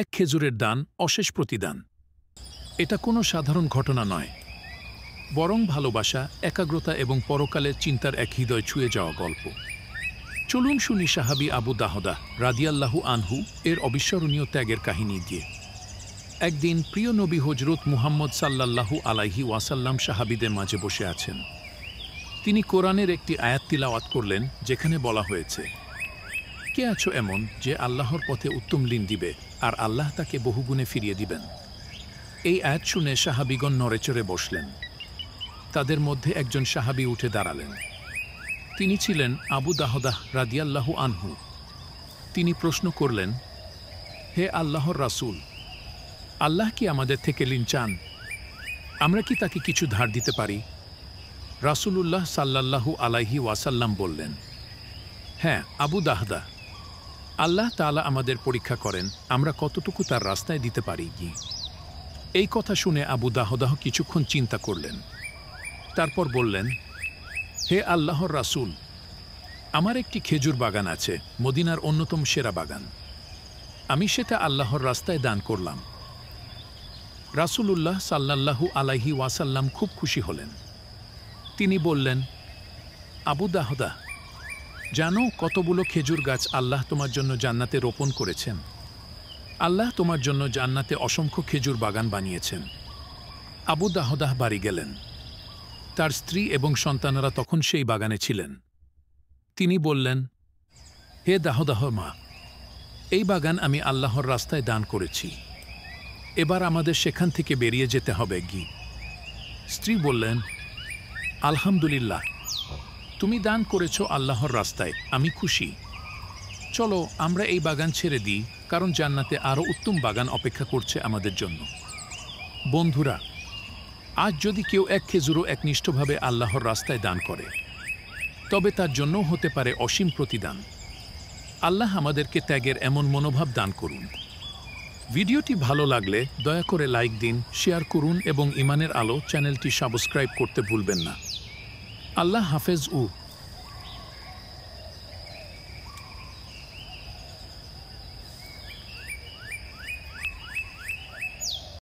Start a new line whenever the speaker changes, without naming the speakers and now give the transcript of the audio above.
এক খেজুরের দান, অশেষ প্রতিদান। এটা কোনো সাধারণ ঘটনা নয়, বরং ভালোবাসা, একাগ্রতা এবং পরকালের চিন্তার এক হৃদয় ছুঁয়ে যাওয়া গল্প। চলুন শুনি সাহাবী আবু দাহদাহ রাদিয়াল্লাহু আনহু এর অবিস্মরণীয় ত্যাগের কাহিনী দিয়ে। একদিন প্রিয় নবী হজরত মুহাম্মদ সাল্লাল্লাহু আলাইহি ওয়াসাল্লাম সাহাবীদের মাঝে বসে আছেন। তিনি কোরআনের একটি আয়াত তিলাওয়াত করলেন, যেখানে বলা হয়েছে, কে আছো এমন যে আল্লাহর পথে উত্তম ঋণ দিবে আর আল্লাহ তাকে বহুগুণে ফিরিয়ে দিবেন। এই আয়াত শুনে সাহাবীগণ নড়েচড়ে বসলেন। তাদের মধ্যে একজন সাহাবী উঠে দাঁড়ালেন। তিনি ছিলেন আবু দাহদাহ রাদিয়াল্লাহু আনহু। তিনি প্রশ্ন করলেন, হে আল্লাহর রাসূল, আল্লাহ কি আমাদের থেকে ঋণ চান? আমরা কি তাকে কিছু ধার দিতে পারি? রাসূলুল্লাহ সাল্লাল্লাহু আলাইহি ওয়াসাল্লাম বললেন, হ্যাঁ আবু দাহদাহ, আল্লাহ তাআলা আমাদের পরীক্ষা করেন আমরা কতটুকু তার রাস্তায় দিতে পারি কি। এই কথা শুনে আবু দাহদাহ কিছুক্ষণ চিন্তা করলেন। তারপর বললেন, হে আল্লাহর রাসূল, আমার একটি খেজুর বাগান আছে, মদিনার অন্যতম সেরা বাগান। আমি সেটা আল্লাহর রাস্তায় দান করলাম। রাসূলুল্লাহ সাল্লাল্লাহু আলাইহি ওয়াসাল্লাম খুব খুশি হলেন। তিনি বললেন, আবু দাহদাহ, জানো কতগুলো খেজুর গাছ আল্লাহ তোমার জন্য জান্নাতে রোপণ করেছেন? আল্লাহ তোমার জন্য জান্নাতে অসংখ্য খেজুর বাগান বানিয়েছেন। আবু দাহদাহ বাড়ি গেলেন। তার স্ত্রী এবং সন্তানেরা তখন সেই বাগানে ছিলেন। তিনি বললেন, হে দাহদাহ মা, এই বাগান আমি আল্লাহর রাস্তায় দান করেছি। এবার আমাদের সেখান থেকে বেরিয়ে যেতে হবে কি? স্ত্রী বললেন, আলহামদুলিল্লাহ, তুমি দান করেছ আল্লাহর রাস্তায়, আমি খুশি। চলো আমরা এই বাগান ছেড়ে দিই, কারণ জান্নাতে আরও উত্তম বাগান অপেক্ষা করছে আমাদের জন্য। বন্ধুরা, আজ যদি কেউ এক খেজুরও একনিষ্ঠভাবে আল্লাহর রাস্তায় দান করে, তবে তার জন্যও হতে পারে অসীম প্রতিদান। আল্লাহ আমাদেরকে ত্যাগের এমন মনোভাব দান করুন। ভিডিওটি ভালো লাগলে দয়া করে লাইক দিন, শেয়ার করুন এবং ইমানের আলো চ্যানেলটি সাবস্ক্রাইব করতে ভুলবেন না। আল্লাহ হাফেজ।